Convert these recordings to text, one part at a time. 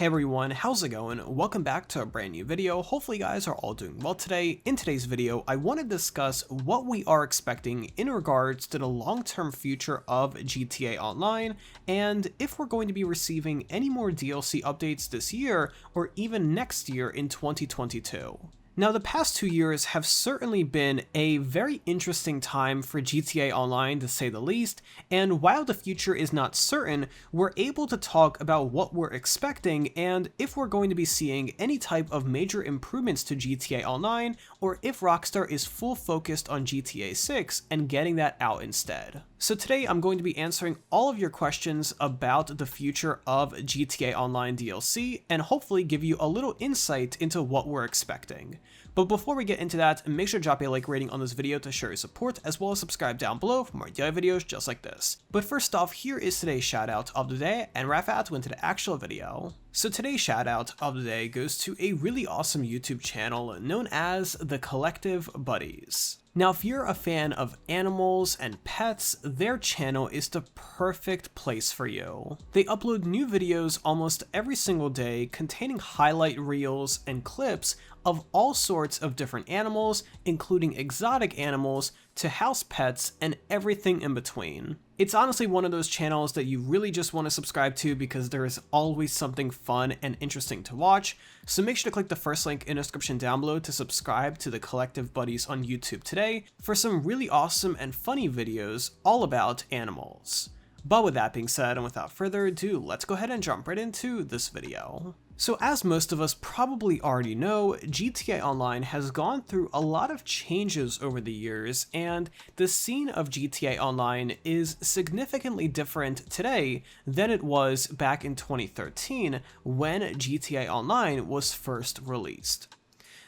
Hey everyone, how's it going? Welcome back to a brand new video. Hopefully you guys are all doing well today. In today's video, I want to discuss what we are expecting in regards to the long-term future of GTA Online, and if we're going to be receiving any more DLC updates this year, or even next year in 2022. Now, the past 2 years have certainly been a very interesting time for GTA Online, to say the least, and while the future is not certain, we're able to talk about what we're expecting and if we're going to be seeing any type of major improvements to GTA Online, or if Rockstar is full focused on GTA 6 and getting that out instead. So today I'm going to be answering all of your questions about the future of GTA Online DLC and hopefully give you a little insight into what we're expecting. But before we get into that, make sure to drop a like rating on this video to show your support, as well as subscribe down below for more daily videos just like this. But first off, here is today's shoutout of the day, and right after into the actual video. So today's shoutout of the day goes to a really awesome YouTube channel known as The Collective Buddies. Now, if you're a fan of animals and pets, their channel is the perfect place for you. They upload new videos almost every single day containing highlight reels and clips of all sorts of different animals, including exotic animals to house pets and everything in between. It's honestly one of those channels that you really just want to subscribe to because there is always something fun and interesting to watch, so make sure to click the first link in the description down below to subscribe to the Collective Buddies on YouTube today for some really awesome and funny videos all about animals. But with that being said, and without further ado, let's go ahead and jump right into this video. So as most of us probably already know, GTA Online has gone through a lot of changes over the years, and the scene of GTA Online is significantly different today than it was back in 2013 when GTA Online was first released.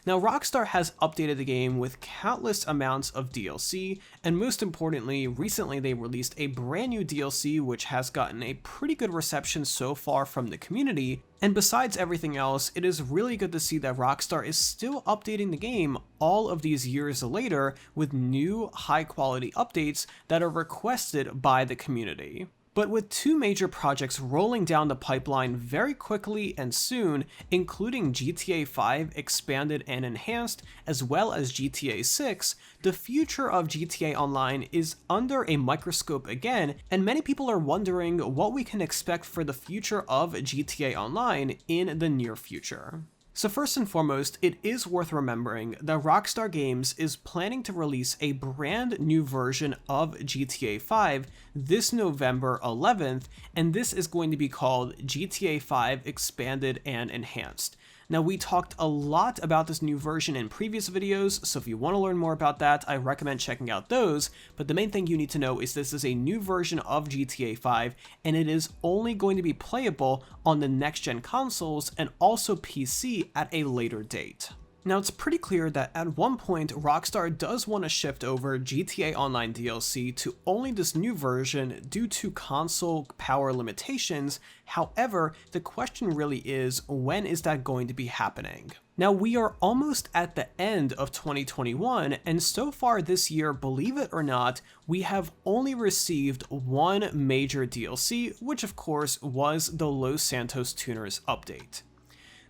Now, Rockstar has updated the game with countless amounts of DLC, and most importantly, recently they released a brand new DLC which has gotten a pretty good reception so far from the community, and besides everything else, it is really good to see that Rockstar is still updating the game all of these years later with new high-quality updates that are requested by the community. But with two major projects rolling down the pipeline very quickly and soon, including GTA 5 Expanded and Enhanced, as well as GTA 6, the future of GTA Online is under a microscope again, and many people are wondering what we can expect for the future of GTA Online in the near future. So first and foremost, it is worth remembering that Rockstar Games is planning to release a brand new version of GTA 5 this November 11th, and this is going to be called GTA 5 Expanded and Enhanced. Now, we talked a lot about this new version in previous videos, so if you want to learn more about that, I recommend checking out those, but the main thing you need to know is this is a new version of GTA 5, and it is only going to be playable on the next-gen consoles and also PC at a later date. Now, it's pretty clear that at one point, Rockstar does want to shift over GTA Online DLC to only this new version due to console power limitations. However, the question really is, when is that going to be happening? Now, we are almost at the end of 2021, and so far this year, believe it or not, we have only received one major DLC, which of course was the Los Santos Tuners update.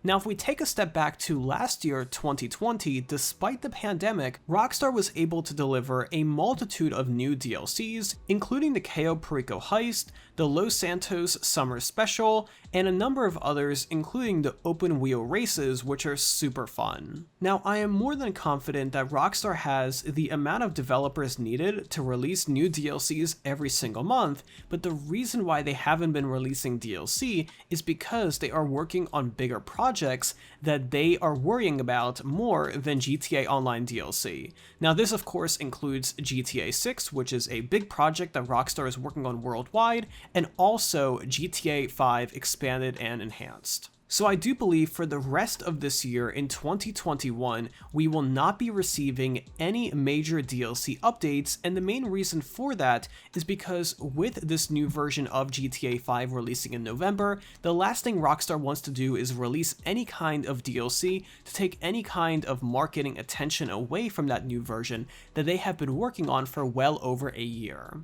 Now, if we take a step back to last year, 2020, despite the pandemic, Rockstar was able to deliver a multitude of new DLCs, including the Cayo Perico Heist, the Los Santos Summer Special, and a number of others, including the open wheel races, which are super fun. Now, I am more than confident that Rockstar has the amount of developers needed to release new DLCs every single month, but the reason why they haven't been releasing DLC is because they are working on bigger projects that they are worrying about more than GTA Online DLC. Now, this of course includes GTA 6, which is a big project that Rockstar is working on worldwide, and also GTA 5 Expanded and Enhanced. So I do believe for the rest of this year in 2021, we will not be receiving any major DLC updates, and the main reason for that is because with this new version of GTA 5 releasing in November, the last thing Rockstar wants to do is release any kind of DLC to take any kind of marketing attention away from that new version that they have been working on for well over a year.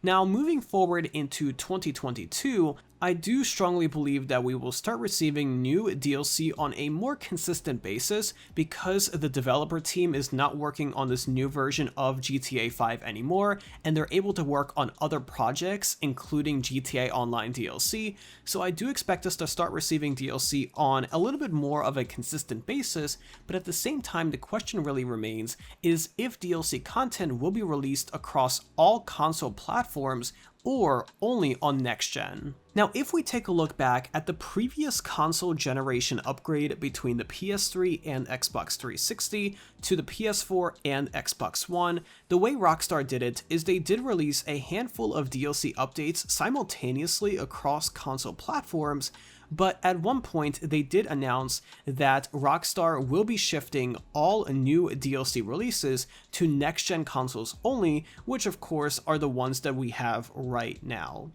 Now, moving forward into 2022, I do strongly believe that we will start receiving new DLC on a more consistent basis because the developer team is not working on this new version of GTA 5 anymore, and they're able to work on other projects, including GTA Online DLC, so I do expect us to start receiving DLC on a little bit more of a consistent basis, but at the same time, the question really remains is if DLC content will be released across all console platforms or only on next gen. Now, if we take a look back at the previous console generation upgrade between the PS3 and Xbox 360 to the PS4 and Xbox One, the way Rockstar did it is they did release a handful of DLC updates simultaneously across console platforms, but at one point they did announce that Rockstar will be shifting all new DLC releases to next-gen consoles only, which of course are the ones that we have right now.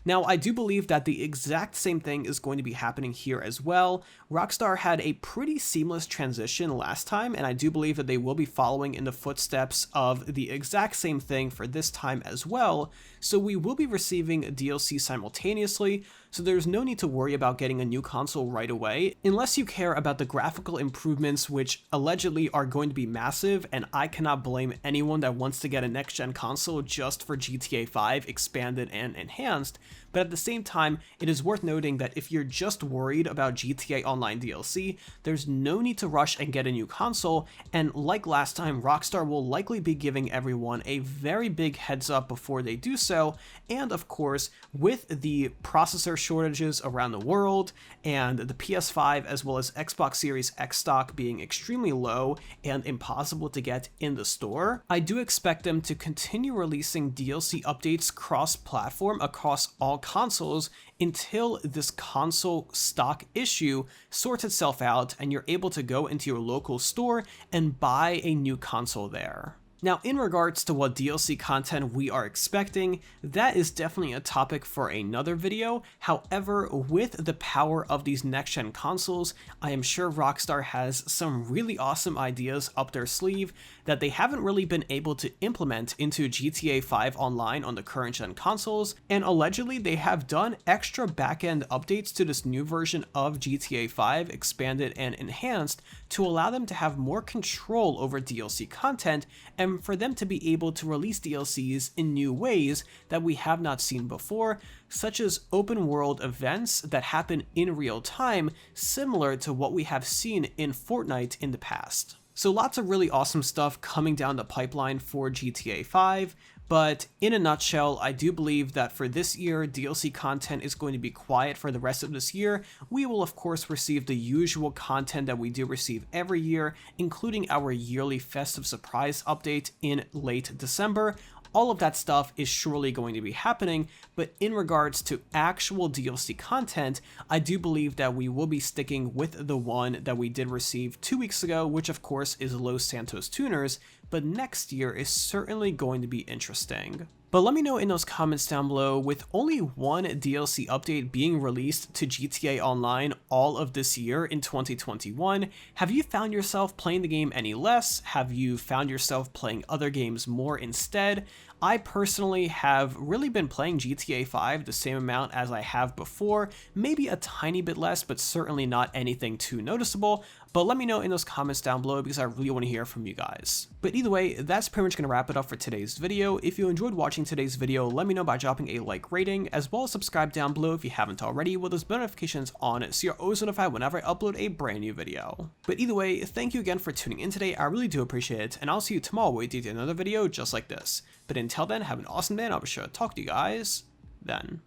Now, I do believe that the exact same thing is going to be happening here as well. Rockstar had a pretty seamless transition last time, and I do believe that they will be following in the footsteps of the exact same thing for this time as well. So we will be receiving DLC simultaneously, so there's no need to worry about getting a new console right away, unless you care about the graphical improvements, which allegedly are going to be massive, and I cannot blame anyone that wants to get a next-gen console just for GTA 5 expanded and enhanced. But at the same time, it is worth noting that if you're just worried about GTA Online DLC, there's no need to rush and get a new console, and like last time, Rockstar will likely be giving everyone a very big heads up before they do so, and of course, with the processor shortages around the world, and the PS5 as well as Xbox Series X stock being extremely low and impossible to get in the store, I do expect them to continue releasing DLC updates cross-platform across all consoles until this console stock issue sorts itself out and you're able to go into your local store and buy a new console there. Now, in regards to what DLC content we are expecting, that is definitely a topic for another video. However, with the power of these next-gen consoles, I am sure Rockstar has some really awesome ideas up their sleeve that they haven't really been able to implement into GTA 5 Online on the current-gen consoles, and allegedly they have done extra back-end updates to this new version of GTA 5 expanded and enhanced to allow them to have more control over DLC content and for them to be able to release DLCs in new ways that we have not seen before, such as open world events that happen in real time, similar to what we have seen in Fortnite in the past. So lots of really awesome stuff coming down the pipeline for GTA 5, but in a nutshell, I do believe that for this year, DLC content is going to be quiet for the rest of this year. We will of course receive the usual content that we do receive every year, including our yearly festive surprise update in late December. All of that stuff is surely going to be happening, but in regards to actual DLC content, I do believe that we will be sticking with the one that we did receive 2 weeks ago, which of course is Los Santos Tuners, but next year is certainly going to be interesting. But let me know in those comments down below, with only one DLC update being released to GTA Online all of this year in 2021, have you found yourself playing the game any less? Have you found yourself playing other games more instead? I personally have really been playing GTA 5 the same amount as I have before, maybe a tiny bit less, but certainly not anything too noticeable. But let me know in those comments down below because I really want to hear from you guys. But either way, that's pretty much going to wrap it up for today's video. If you enjoyed watching today's video, let me know by dropping a like rating, as well as subscribe down below if you haven't already with those notifications on so you're always notified whenever I upload a brand new video. But either way, thank you again for tuning in today, I really do appreciate it, and I'll see you tomorrow with another video just like this. But until then, have an awesome day, and I'll be sure to talk to you guys then.